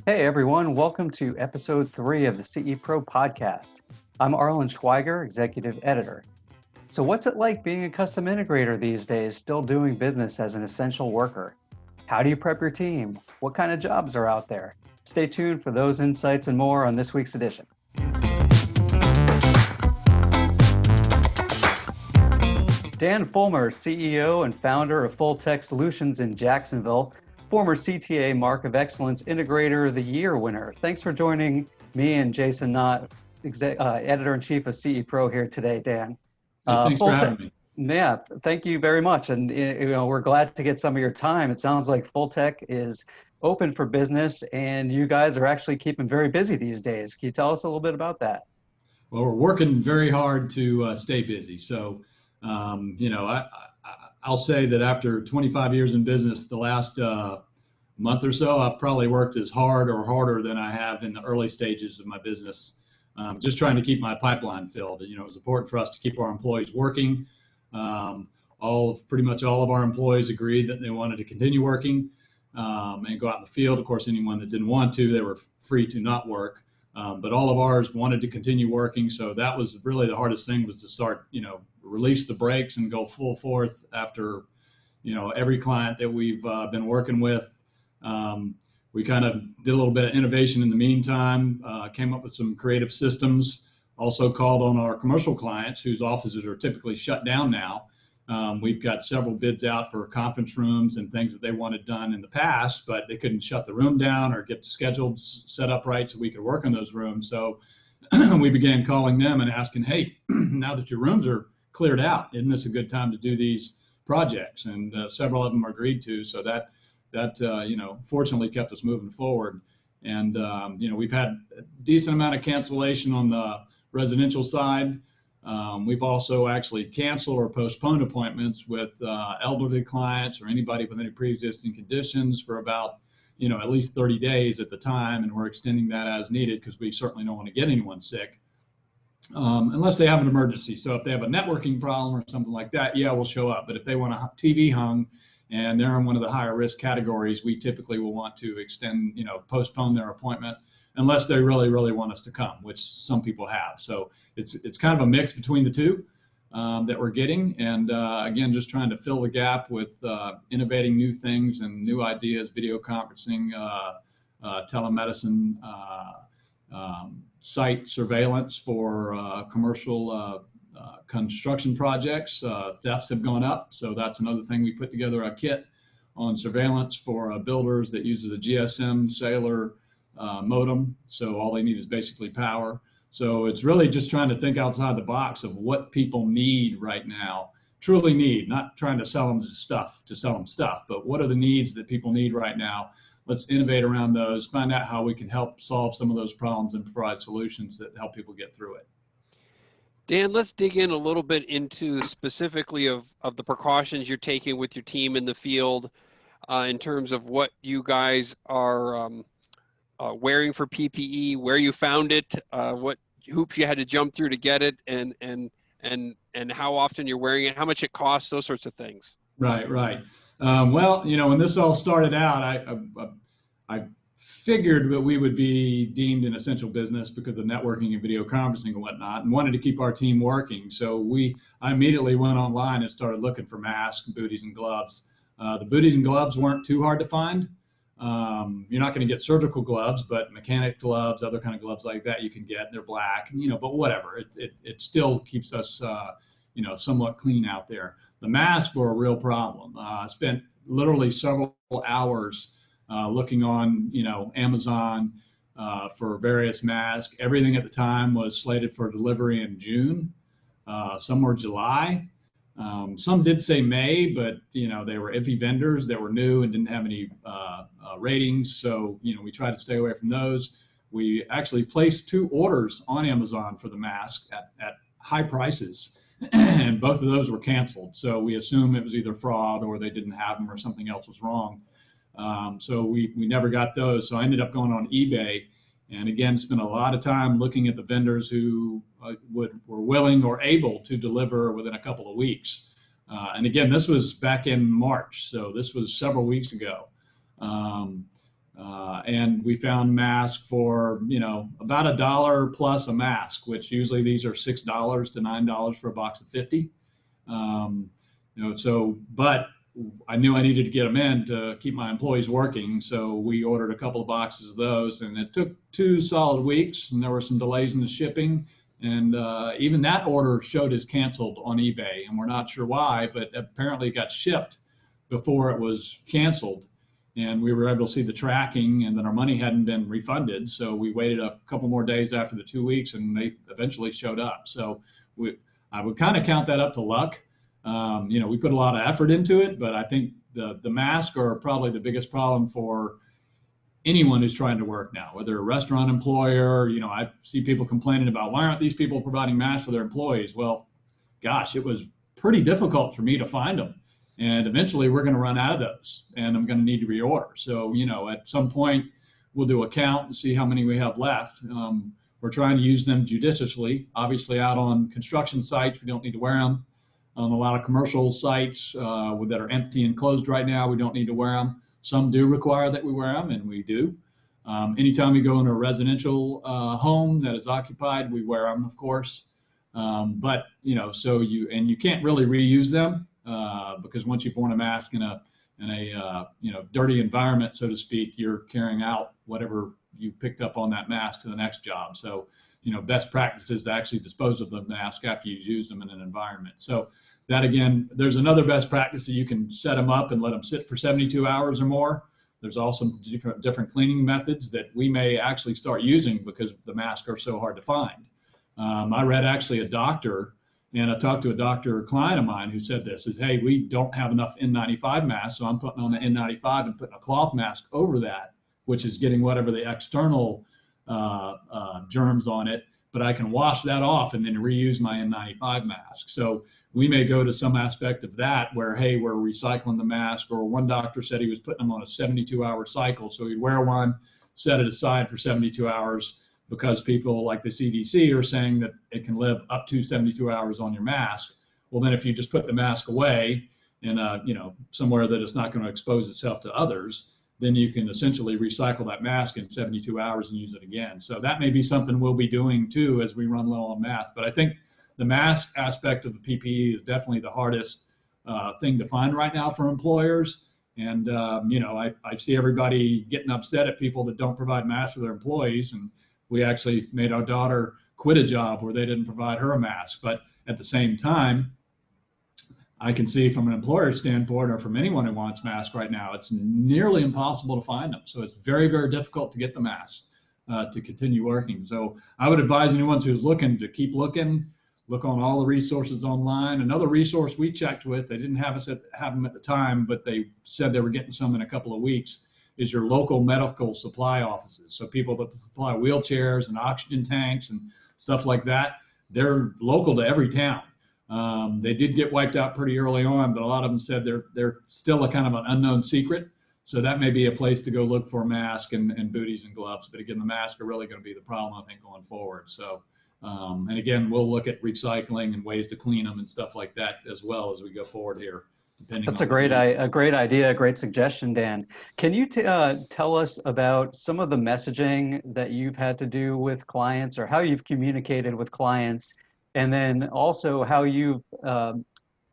Hey everyone, welcome to episode 3 of the CE Pro podcast. I'm Arlen Schweiger, executive editor. So what's it like being a custom integrator these days, still doing business as an essential worker? How do you prep your team? What kind of jobs are out there? Stay tuned for those insights and more on this week's edition. Dan Fulmer, CEO and founder of Fultech Solutions in Jacksonville, former CTA Mark of Excellence Integrator of the Year winner. Thanks for joining me and Jason Knott, Editor-in-Chief of CE Pro here today, Dan. Hey, thanks for having me. Yeah, thank you very much. And we're glad to get some of your time. It sounds like Fultech is open for business and you guys are actually keeping very busy these days. Can you tell us a little bit about that? Well, we're working very hard to stay busy. So, I'll say that after 25 years in business, the last month or so, I've probably worked as hard or harder than I have in the early stages of my business, just trying to keep my pipeline filled. It was important for us to keep our employees working. Pretty much all of our employees agreed that they wanted to continue working and go out in the field. Of course, anyone that didn't want to, they were free to not work. But all of ours wanted to continue working. So that was really the hardest thing, was to start, release the brakes and go full force after, every client that we've been working with. We kind of did a little bit of innovation in the meantime, came up with some creative systems, also called on our commercial clients whose offices are typically shut down now. We've got several bids out for conference rooms and things that they wanted done in the past, but they couldn't shut the room down or get the schedule set up right so we could work in those rooms. So we began calling them and asking, hey, now that your rooms are cleared out, isn't this a good time to do these projects? And several of them agreed to. So that fortunately kept us moving forward. And, we've had a decent amount of cancellation on the residential side. We've also actually canceled or postponed appointments with elderly clients or anybody with any pre-existing conditions for about, at least 30 days at the time. And we're extending that as needed because we certainly don't want to get anyone sick unless they have an emergency. So if they have a networking problem or something like that, yeah, we'll show up. But if they want a TV hung and they're in one of the higher risk categories, we typically will want to extend, postpone their appointment unless they really, really want us to come, which some people have. So it's kind of a mix between the two that we're getting. And again, just trying to fill the gap with innovating new things and new ideas, video conferencing, telemedicine, site surveillance for commercial construction projects. Thefts have gone up. So that's another thing. We put together a kit on surveillance for builders that uses a GSM cellular modem. So all they need is basically power. So it's really just trying to think outside the box of what people need right now, truly need, not trying to sell them stuff, but what are the needs that people need right now? Let's innovate around those, find out how we can help solve some of those problems and provide solutions that help people get through it. Dan, let's dig in a little bit into specifically of the precautions you're taking with your team in the field in terms of what you guys are wearing for PPE, where you found it, what hoops you had to jump through to get it, and how often you're wearing it, how much it costs, those sorts of things. Right. Well, when this all started out, I figured that we would be deemed an essential business because of networking and video conferencing and whatnot, and wanted to keep our team working. So I immediately went online and started looking for masks, booties, and gloves. The booties and gloves weren't too hard to find. You're not going to get surgical gloves, but mechanic gloves, other kind of gloves like that you can get. They're black, but whatever. It still keeps us, somewhat clean out there. The masks were a real problem. I spent literally several hours looking on, Amazon for various masks. Everything at the time was slated for delivery in June. Some were July. Some did say May, but they were iffy vendors that were new and didn't have any ratings. So we tried to stay away from those. We actually placed 2 orders on Amazon for the mask at high prices, and both of those were canceled. So we assume it was either fraud or they didn't have them or something else was wrong. So we never got those. So I ended up going on eBay and again spent a lot of time looking at the vendors who were willing or able to deliver within a couple of weeks. And again, this was back in March, so this was several weeks ago. And we found masks for, about $1 plus a mask, which usually these are $6 to $9 for a box of 50. But I knew I needed to get them in to keep my employees working. So we ordered a couple of boxes of those, and it took 2 solid weeks, and there were some delays in the shipping. And even that order showed as canceled on eBay, and we're not sure why, but apparently it got shipped before it was canceled. And we were able to see the tracking, and then our money hadn't been refunded. So we waited a couple more days after the 2 weeks, and they eventually showed up. So I would kind of count that up to luck. We put a lot of effort into it, but I think the masks are probably the biggest problem for anyone who's trying to work now, whether a restaurant employer. I see people complaining about, why aren't these people providing masks for their employees? Well, gosh, it was pretty difficult for me to find them. And eventually we're going to run out of those, and I'm going to need to reorder. So, at some point we'll do a count and see how many we have left. We're trying to use them judiciously. Obviously, out on construction sites, we don't need to wear them. On a lot of commercial sites that are empty and closed right now, we don't need to wear them. Some do require that we wear them, and we do. Anytime we go into a residential home that is occupied, we wear them, of course. But you can't really reuse them because once you've worn a mask in a dirty environment, so to speak, you're carrying out whatever you picked up on that mask to the next job. So, best practice is to actually dispose of the mask after you've used them in an environment. So that, again, there's another best practice that you can set them up and let them sit for 72 hours or more. There's also different cleaning methods that we may actually start using because the masks are so hard to find. I read actually a doctor, and I talked to a doctor client of mine who said this, is, hey, we don't have enough N95 masks, so I'm putting on the N95 and putting a cloth mask over that, which is getting whatever the external germs on it, but I can wash that off and then reuse my N95 mask. So we may go to some aspect of that where, hey, we're recycling the mask, or one doctor said he was putting them on a 72-hour cycle. So he'd wear one, set it aside for 72 hours, because people like the CDC are saying that it can live up to 72 hours on your mask. Well, then if you just put the mask away in somewhere that it's not going to expose itself to others, then you can essentially recycle that mask in 72 hours and use it again. So that may be something we'll be doing too as we run low on masks. But I think the mask aspect of the PPE is definitely the hardest thing to find right now for employers. And, I see everybody getting upset at people that don't provide masks for their employees. And we actually made our daughter quit a job where they didn't provide her a mask. But at the same time, I can see from an employer standpoint, or from anyone who wants masks right now, it's nearly impossible to find them. So it's very, very difficult to get the masks to continue working. So I would advise anyone who's looking to keep looking, look on all the resources online. Another resource we checked with, they didn't have them at the time, but they said they were getting some in a couple of weeks, is your local medical supply offices. So people that supply wheelchairs and oxygen tanks and stuff like that, they're local to every town. They did get wiped out pretty early on, but a lot of them said they're still a kind of an unknown secret. So that may be a place to go look for masks and booties and gloves. But again, the masks are really going to be the problem, I think, going forward. So, and again, we'll look at recycling and ways to clean them and stuff like that as well as we go forward here. That's a great idea, a great suggestion, Dan. Can you tell us about some of the messaging that you've had to do with clients, or how you've communicated with clients, and then also how you've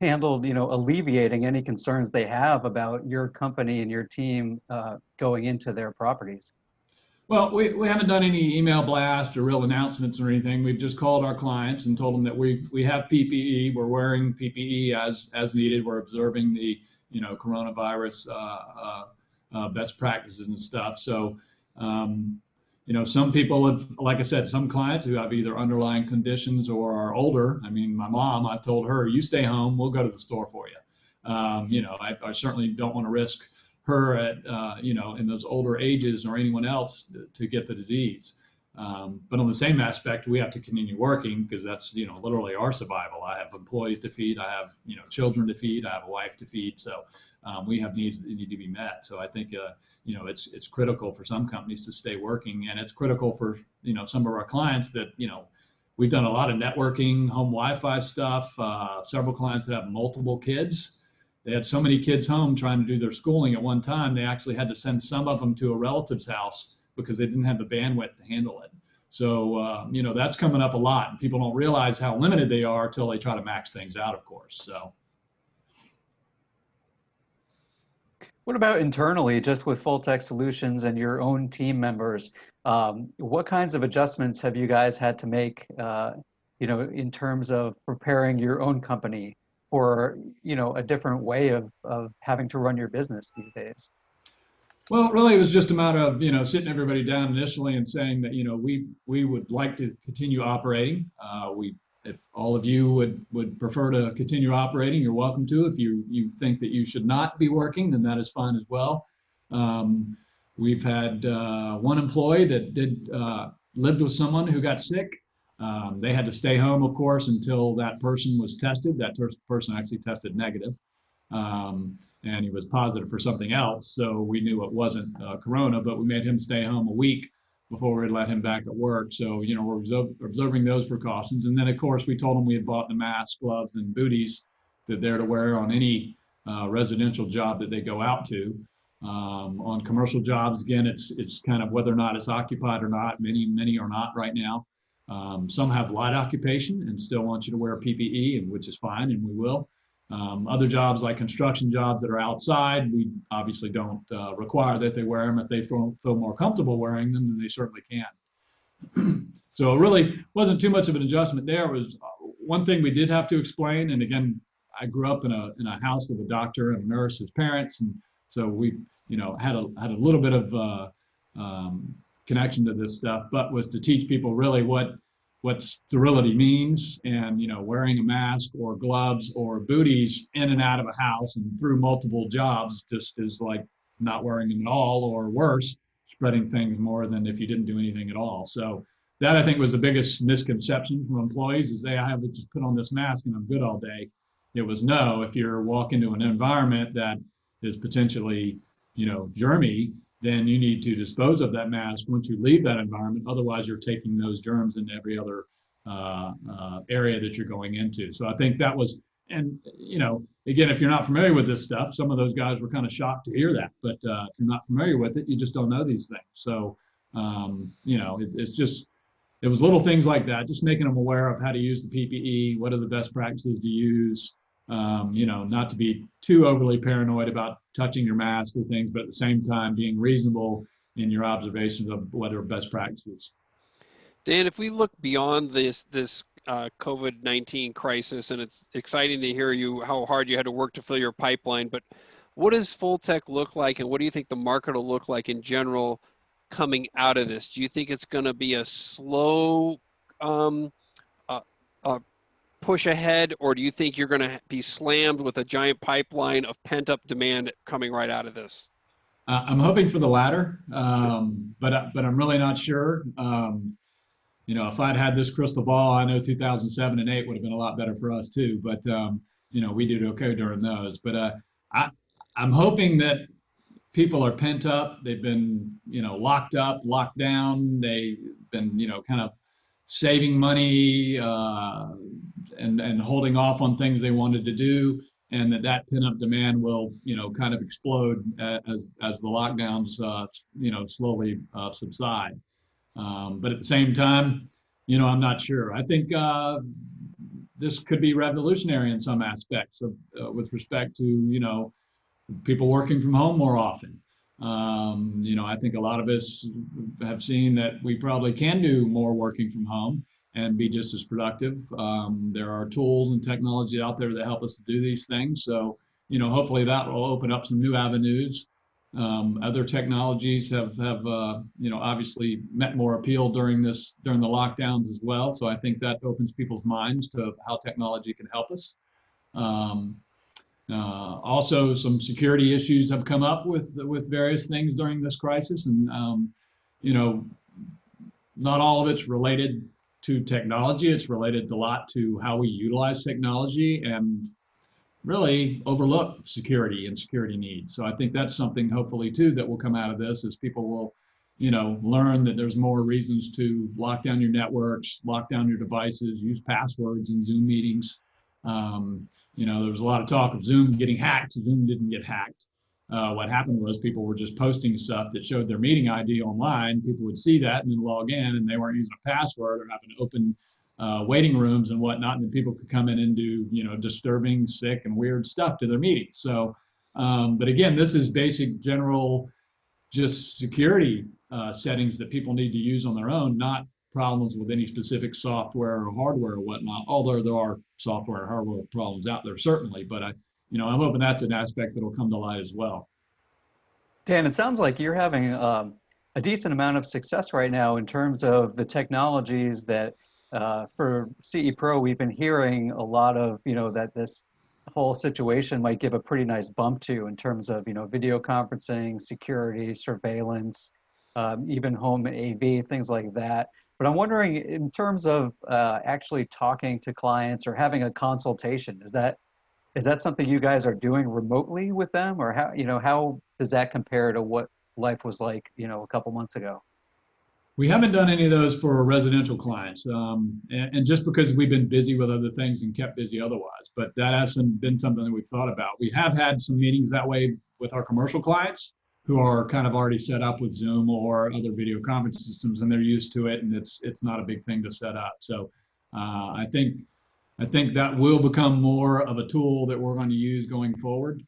handled, alleviating any concerns they have about your company and your team going into their properties? Well, we haven't done any email blast or real announcements or anything. We've just called our clients and told them that we have PPE. We're wearing PPE as needed. We're observing the coronavirus best practices and stuff. So some people have, like I said, some clients who have either underlying conditions or are older. I mean, my mom, I've told her, you stay home, we'll go to the store for you. I certainly don't want to risk her at, in those older ages, or anyone else to get the disease. But on the same aspect, we have to continue working, because that's, literally our survival. I have employees to feed. I have, children to feed. I have a wife to feed. So we have needs that need to be met. So I think, it's critical for some companies to stay working, and it's critical for, some of our clients that, we've done a lot of networking, home Wi-Fi stuff, several clients that have multiple kids. they had so many kids home trying to do their schooling at one time, they actually had to send some of them to a relative's house because they didn't have the bandwidth to handle it. So, that's coming up a lot, and people don't realize how limited they are until they try to max things out, of course. So. What about internally, just with Fultech Solutions and your own team members? What kinds of adjustments have you guys had to make, in terms of preparing your own company for, a different way of having to run your business these days? Well, really, it was just a matter of sitting everybody down initially and saying that we would like to continue operating. If all of you would prefer to continue operating, you're welcome to. If you think that you should not be working, then that is fine as well. We've had one employee that lived with someone who got sick. They had to stay home, of course, until that person was tested. That person actually tested negative. And he was positive for something else, so we knew it wasn't corona, but we made him stay home a week before we let him back at work. So, we're observing those precautions. And then, of course, we told him we had bought the masks, gloves, and booties that they're to wear on any residential job that they go out to. On commercial jobs, again, it's kind of whether or not it's occupied or not. Many are not right now. Some have light occupation and still want you to wear PPE, and which is fine, and we will. Other jobs like construction jobs that are outside, we obviously don't require that they wear them. If they feel more comfortable wearing them, then they certainly can. So it really wasn't too much of an adjustment there. It was one thing we did have to explain, and again, I grew up in a house with a doctor and a nurse as parents, and so we had a little bit of connection to this stuff, but was to teach people really what sterility means, and wearing a mask or gloves or booties in and out of a house and through multiple jobs just is like not wearing them at all, or worse, spreading things more than if you didn't do anything at all. So that, I think, was the biggest misconception from employees, is I have to just put on this mask and I'm good all day. It was no, if you're walking into an environment that is potentially germy, then you need to dispose of that mask once you leave that environment. Otherwise, you're taking those germs into every other area that you're going into. So I think that was, and again, if you're not familiar with this stuff, some of those guys were kind of shocked to hear that. But if you're not familiar with it, you just don't know these things. So it's just, it was little things like that, just making them aware of how to use the PPE, what are the best practices to use. Not to be too overly paranoid about touching your mask or things, but at the same time being reasonable in your observations of what are best practices. Dan, if we look beyond this COVID-19 crisis, and it's exciting to hear how hard you had to work to fill your pipeline, but what does Fultech look like, and what do you think the market will look like in general coming out of this? Do you think it's going to be a slow push ahead, or do you think you're going to be slammed with a giant pipeline of pent-up demand coming right out of this? I'm hoping for the latter, but I'm really not sure. If I'd had this crystal ball, I know 2007 and 8 would have been a lot better for us too. But we did okay during those. But I'm hoping that people are pent up. They've been locked up, locked down. They've been kind of saving money and holding off on things they wanted to do, and that pent-up demand will kind of explode as the lockdowns slowly subside. But at the same time, I'm not sure. I think this could be revolutionary in some aspects with respect to people working from home more often. I think a lot of us have seen that we probably can do more working from home and be just as productive. There are tools and technology out there that help us to do these things. So, hopefully that will open up some new avenues. Other technologies have obviously met more appeal during the lockdowns as well. So I think that opens people's minds to how technology can help us. Also, some security issues have come up with various things during this crisis, and not all of it's related to technology. It's related a lot to how we utilize technology and really overlook security and security needs. So I think that's something hopefully too that will come out of this, is people will learn that there's more reasons to lock down your networks, lock down your devices, use passwords in Zoom meetings. There was a lot of talk of Zoom getting hacked. Zoom didn't get hacked. What happened was people were just posting stuff that showed their meeting ID online. People would see that and then log in, and they weren't using a password or having to open waiting rooms and whatnot. And then people could come in and do, disturbing, sick, and weird stuff to their meetings. So, but again, this is basic general just security settings that people need to use on their own, not problems with any specific software or hardware or whatnot. Although there are software and hardware problems out there certainly, but I'm hoping that's an aspect that will come to light as well. Dan, it sounds like you're having a decent amount of success right now in terms of the technologies that for CE Pro, we've been hearing a lot of, that this whole situation might give a pretty nice bump to in terms of, video conferencing, security, surveillance, even home AV, things like that. But I'm wondering, in terms of actually talking to clients or having a consultation, is that something you guys are doing remotely with them, or how does that compare to what life was like, a couple months ago? We haven't done any of those for residential clients, and just because we've been busy with other things and kept busy otherwise. But that hasn't been something that we've thought about. We have had some meetings that way with our commercial clients who are kind of already set up with Zoom or other video conference systems, and they're used to it, and it's not a big thing to set up. So I think that will become more of a tool that we're going to use going forward.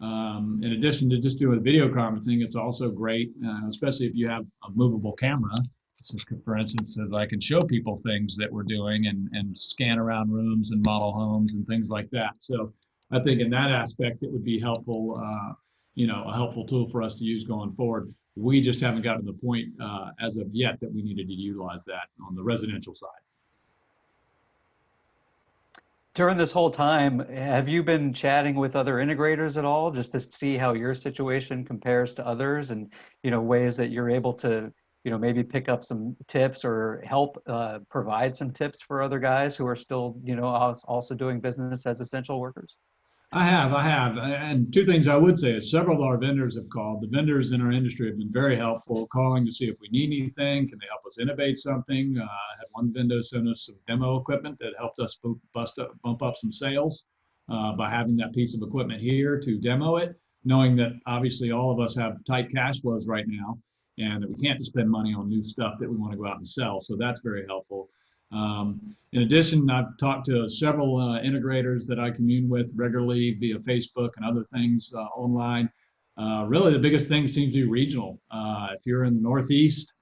In addition to just doing video conferencing, it's also great, especially if you have a movable camera. So for instance, as I can show people things that we're doing and scan around rooms and model homes and things like that. So I think in that aspect, it would be helpful, a helpful tool for us to use going forward. We just haven't gotten to the point as of yet that we needed to utilize that on the residential side. During this whole time, have you been chatting with other integrators at all, just to see how your situation compares to others, and ways that you're able to maybe pick up some tips or help provide some tips for other guys who are still also doing business as essential workers? I have. And two things I would say is several of our vendors have called. The vendors in our industry have been very helpful, calling to see if we need anything. Can they help us innovate something? I had one vendor send us some demo equipment that helped us bump up some sales by having that piece of equipment here to demo it, knowing that obviously all of us have tight cash flows right now and that we can't just spend money on new stuff that we want to go out and sell. So that's very helpful. In addition, I've talked to several integrators that I commune with regularly via Facebook and other things online. Really, the biggest thing seems to be regional. If you're in the Northeast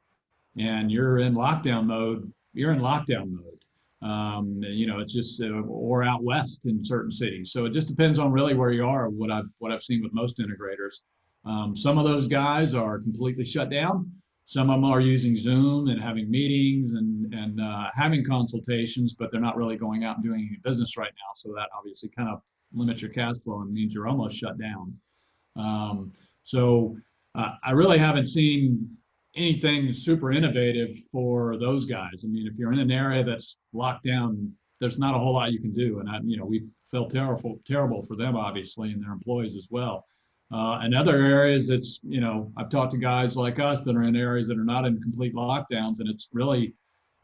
and you're in lockdown mode, you're in lockdown mode. It's just or out west in certain cities. So it just depends on really where you are. What I've seen with most integrators. Some of those guys are completely shut down. Some of them are using Zoom and having meetings and having consultations, but they're not really going out and doing any business right now. So that obviously kind of limits your cash flow and means you're almost shut down. I really haven't seen anything super innovative for those guys. I mean, if you're in an area that's locked down, there's not a whole lot you can do. And we feel terrible for them, obviously, and their employees as well. In other areas, it's, I've talked to guys like us that are in areas that are not in complete lockdowns, and it's really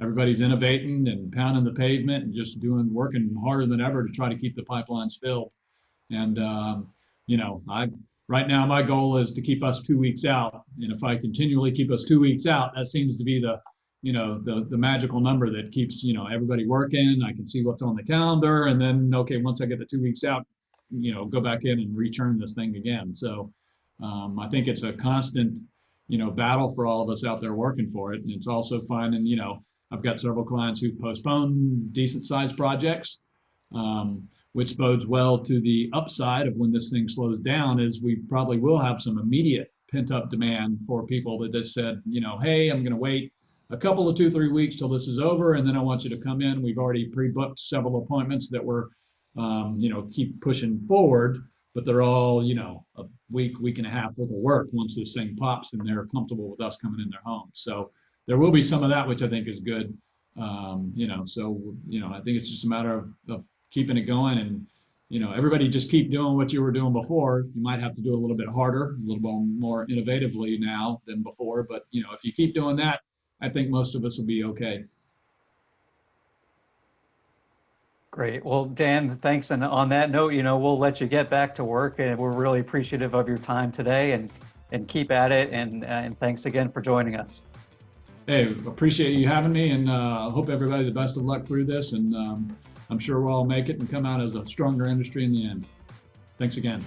everybody's innovating and pounding the pavement and just working harder than ever to try to keep the pipelines filled. And, right now my goal is to keep us 2 weeks out. And if I continually keep us 2 weeks out, that seems to be the magical number that keeps, everybody working. I can see what's on the calendar. And then, okay, once I get the 2 weeks out, go back in and return this thing again. So I think it's a constant, battle for all of us out there working for it. And it's also finding, I've got several clients who've postponed decent sized projects, which bodes well to the upside of when this thing slows down, is we probably will have some immediate pent up demand for people that just said, hey, I'm going to wait a couple of 2-3 weeks till this is over, and then I want you to come in. We've already pre-booked several appointments that we're keep pushing forward, but they're all, a week and a half worth of work once this thing pops and they're comfortable with us coming in their homes. So there will be some of that, which I think is good. I think it's just a matter of keeping it going, and, everybody just keep doing what you were doing before. You might have to do a little bit harder, a little bit more innovatively now than before, but, if you keep doing that, I think most of us will be okay. Great. Well, Dan, thanks. And on that note, we'll let you get back to work, and we're really appreciative of your time today, and keep at it. And thanks again for joining us. Hey, appreciate you having me, and hope everybody the best of luck through this. And I'm sure we'll all make it and come out as a stronger industry in the end. Thanks again.